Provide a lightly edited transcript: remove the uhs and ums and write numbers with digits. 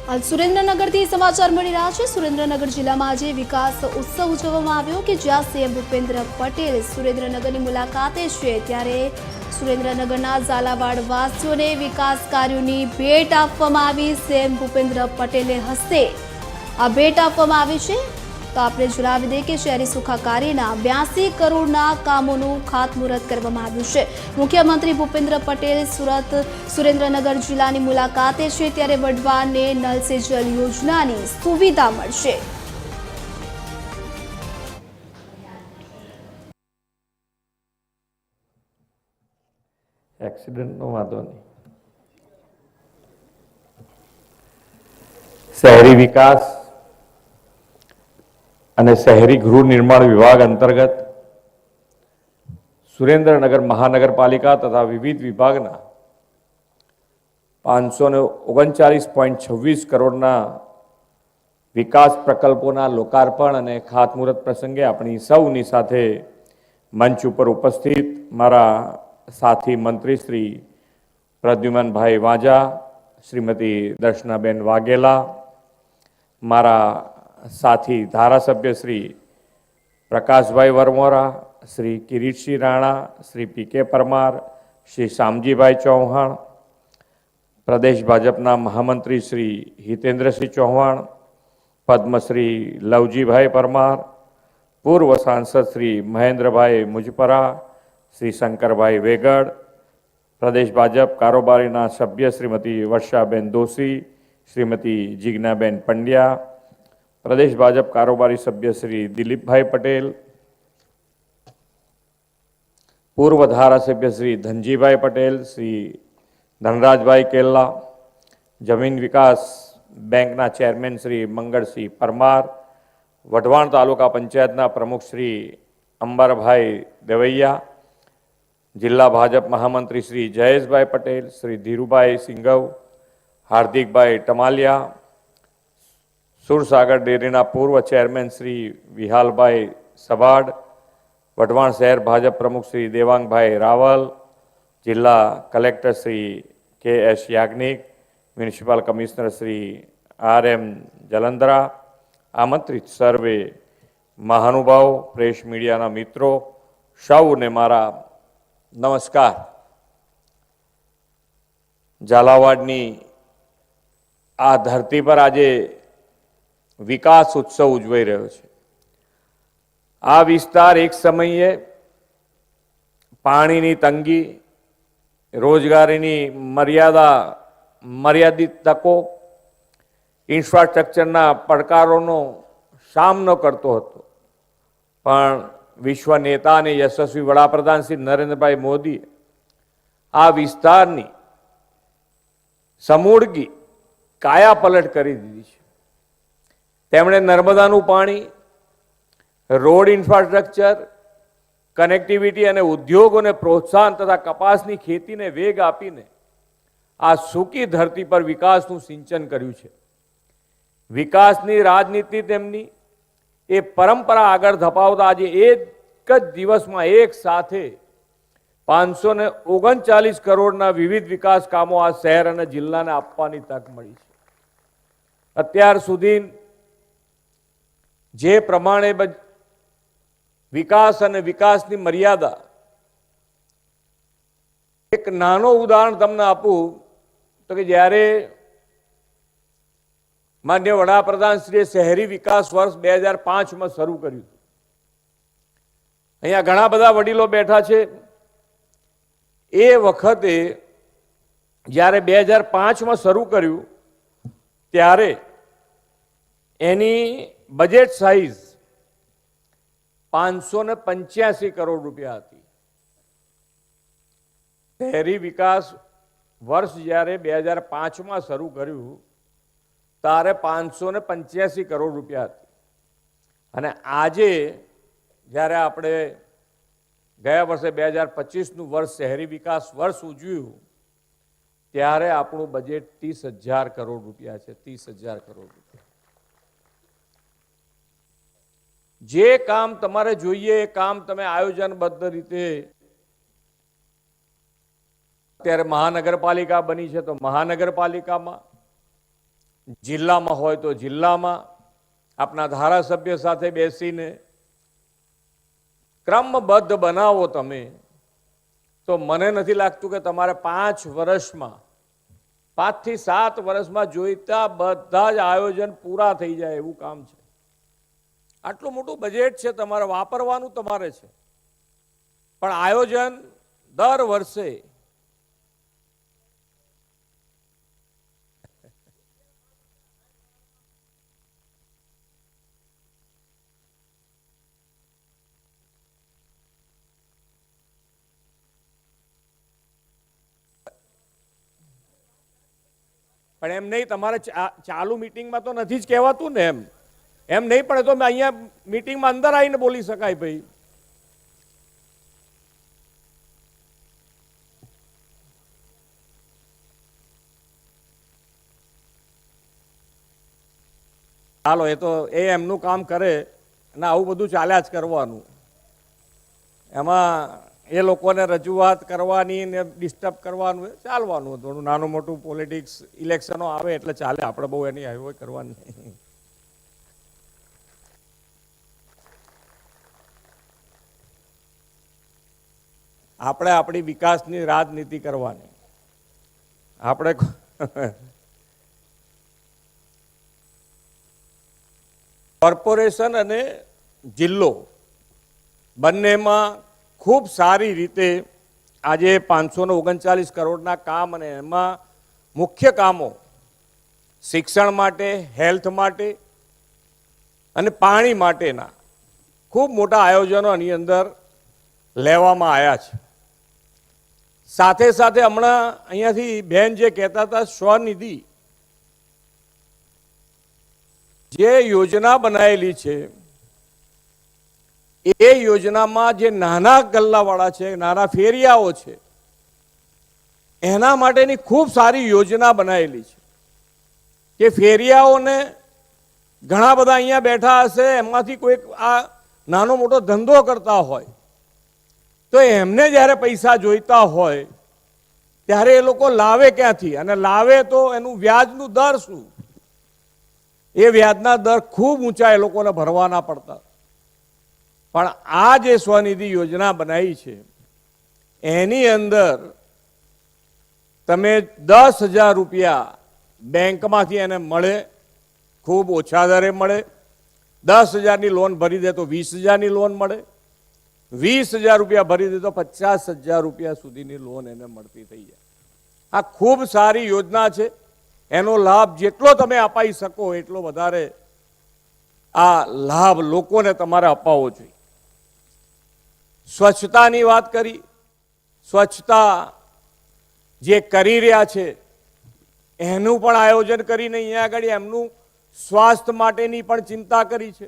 હાલ સુરેન્દ્રનગરથી સમાચાર મળી રહ્યા છે। સુરેન્દ્રનગર જિલ્લામાં આજે વિકાસ ઉત્સવ ઉજવવામાં આવ્યો કે જ્યાં સીએમ ભૂપેન્દ્ર પટેલ સુરેન્દ્રનગરની મુલાકાતે છે। ત્યારે સુરેન્દ્રનગરના ઝાલાવાડ વાસીઓને વિકાસ કાર્યોની ભેટ આપવામાં આવી। સીએમ ભૂપેન્દ્ર પટેલે હસ્તે આ ભેટ આપવામાં આવી છે। તો આપણે જણાવી દઈએ કે શહેરી સુખાકારીના 82 કરોડના કામોનું ખાતમુહૂર્ત કરવામાં આવ્યું છે। મુખ્યમંત્રી ભૂપેન્દ્ર પટેલ સુરેન્દ્રનગર જિલ્લાની મુલાકાતે છે ત્યારે વઢવાણને નલ સે જલ યોજનાની સુવિધા મળશે। એક્સિડન્ટનો વાંધો નહીં। શહેરી વિકાસ અને શહેરી ગૃહ નિર્માણ વિભાગ અંતર્ગત સુરેન્દ્રનગર મહાનગરપાલિકા તથા વિવિધ વિભાગના 539.26 કરોડના વિકાસ પ્રકલ્પોના લોકાર્પણ અને ખાતમુહૂર્ત પ્રસંગે આપણી સૌની સાથે મંચ ઉપર ઉપસ્થિત મારા સાથી મંત્રી શ્રી પ્રદ્યુમનભાઈ વાજા, શ્રીમતી દર્શનાબેન વાઘેલા, મારા साथी धारासभ्य श्री प्रकाशभाई वरमोरा, श्री किरीटसिंह राणा, श्री पीके परमार, श्री शामजीभाई चौहान, प्रदेश भाजपा महामंत्री श्री हितेन्द्रसिंह चौहान, पद्मश्री लवजीभाई परमार, पूर्व सांसद श्री महेन्द्रभाई मुजपरा, श्री शंकरभाई वेगड़, प्रदेश भाजप कारोबारी सभ्य श्रीमती वर्षाबेन दोशी, श्रीमती जिज्ञाबेन पंड्या, प्रदेश भाजप कारोबारी सभ्य श्री दिलीप भाई पटेल, पूर्व धारासभ्य श्री धनजीभाई पटेल, श्री धनराज भाई केला, जमीन विकास बैंक चेरमेन श्री मंगलसिंह परमार, वढवाण तालुका पंचायत प्रमुख श्री अंबरभाई देवैया, जिला भाजप महामंत्री श्री जयेशभाई पटेल, श्री धीरुभाई सिंघव, हार्दिकभाई टमालिया, सुरसागर डेरीना पूर्व चेरमेन श्री विहालभाई सबाड, वढवाण शहर भाजप प्रमुख श्री देवांगभाई रावल, जिला कलेक्टर श्री के.एस. याज्ञिक, म्युनिसिपल कमिश्नर श्री आर.एम. जलंधरा, आमंत्रित सर्वे महानुभाव, प्रेस मीडिया मित्रों, सौने मारा नमस्कार। झालावाड़नी आ धरती पर आज विकास उत्सव उजवाई रह्यो छे। आ विस्तार एक समये पाणीनी तंगी, रोजगारीनी मर्यादित तको, इन्फ्रास्ट्रक्चरना પડકારોનો સામનો કરતો હતો, પણ વિશ્વ નેતા અને યશસ્વી વડાપ્રધાન શ્રી નરેન્દ્રભાઈ મોદીએ આ વિસ્તારની સમૂળગી કાયાપલટ કરી દીધી છે। તેમણે નર્મદાનું પાણી, રોડ ઇન્ફ્રાસ્ટ્રક્ચર, કનેક્ટિવિટી અને ઉદ્યોગોને પ્રોત્સાહન તથા કપાસની ખેતીને વેગ આપીને આ સૂકી ધરતી પર વિકાસનું સિંચન કર્યું છે। વિકાસની રાજનીતિ તેમની એ પરંપરા આગળ ધપાવતા આજે એક જ દિવસમાં એક સાથે 539 કરોડના વિવિધ વિકાસ કામો આ શહેર અને જિલ્લાને આપવાની તક મળી છે। અત્યાર સુધી જે પ્રમાણે વિકાસ અને વિકાસની મર્યાદા, એક નાનો ઉદાહરણ તમને આપું તો કે જ્યારે માન્ય વડાપ્રધાન શ્રીએ શહેરી વિકાસ વર્ષ 2005માં શરૂ કર્યું, અહીંયા ઘણા બધા વડીલો બેઠા છે। એ વખતે જ્યારે 2005માં શરૂ કર્યું ત્યારે એની बजेट साइज 585 करोड़ रुपया थी। शहरी विकास वर्ष जयरे 2005 में शुरू कर्यु तारे 585 करोड़ रुपया थी। अने आजे जयरे आपणे गया वर्षे 2025 नु वर्ष शहरी विकास वर्ष उजव्यु त्यारे आपणुं बजेट 30,000 करोड़ रुपया छे। 30,000 करोड़ रुपया जे काम तमारे जोईए ए काम तमे आयोजनबद्ध रीते અત્યારે મહાનગરપાલિકા બની છે તો મહાનગરપાલિકામાં જિલ્લામાં હોય તો જિલ્લામાં આપના ધારાસભ્ય સાથે બેસીને ક્રમબદ્ધ બનાવો તમે, તો મને નથી લાગતું કે તમારે 5 વર્ષમાં 5 થી 7 વર્ષમાં જોઈતા બધા જ આયોજન પૂરા થઈ જાય એવું કામ છે. આટલું મોટું બજેટ છે, તમારે વાપરવાનું તમારે છે, પણ આયોજન દર વર્ષે પણ એમ નહીં, તમારે ચાલુ મીટિંગમાં તો નથી જ કહેવાતું ને. એમ નહીં પડે તો અહીંયા મીટિંગમાં અંદર આવીને બોલી શકાય ભાઈ. ચાલો, એ તો એ એમનું કામ કરે અને આવું બધું ચાલ્યા જ કરવાનું. એમાં એ લોકોને રજૂઆત કરવાની ને ડિસ્ટર્બ કરવાનું ચાલવાનું. થોડું નાનું મોટું પોલિટિક્સ ઇલેક્શનો આવે એટલે ચાલે, આપણે બહુ એની હાઈવે કરવાની નહીં. આપણે આપણી વિકાસની રાજનીતિ કરવાની. આપણે કોર્પોરેશન અને જિલ્લો બંનેમાં ખૂબ સારી રીતે આજે 539 કરોડના કામ, અને એમાં મુખ્ય કામો શિક્ષણ માટે, હેલ્થ માટે અને પાણી માટેના ખૂબ મોટા આયોજનો આની અંદર લેવામાં આવ્યા છે. સાથે સાથે હમણાં અહીંયાથી બેન જે કહેતા હતા, સ્વનિધિ જે યોજના બનાવેલી છે, એ યોજનામાં જે નાના ગલ્લાવાળા છે, નાના ફેરિયાઓ છે, એના માટેની ખૂબ સારી યોજના બનાવેલી છે કે ફેરિયાઓને ઘણા બધા અહીંયા બેઠા હશે, એમાંથી કોઈક આ નાનો મોટો ધંધો કરતા હોય તો એમને જ્યારે પૈસા જોઈતા હોય ત્યારે એ લોકો લાવે ક્યાંથી, અને લાવે તો એનું વ્યાજનું દર શું? એ વ્યાજના દર ખૂબ ઊંચા એ લોકોને ભરવાના પડતા. પણ આ જે સ્વનિધિ યોજના બનાવી છે એની અંદર તમે 10,000 રૂપિયા બેંકમાંથી એને મળે, ખૂબ ઓછા દરે મળે. 10,000ની લોન ભરી દે તો 20,000ની લોન મળે. 20,000 રૂપિયા ભરી દે તો 50,000 રૂપિયા સુધીની લોન એને મળતી થઈ જાય. આ ખૂબ સારી યોજના છે. એનો લાભ જેટલો તમે અપાઈ શકો એટલો વધારે આ લાભ લોકોને તમારે અપાવવો જોઈએ. સ્વચ્છતાની વાત કરી, સ્વચ્છતા જે કરી રહ્યા છે એનું પણ આયોજન કરીને અહીંયા આગળ એમનું સ્વાસ્થ્ય માટેની પણ ચિંતા કરી છે.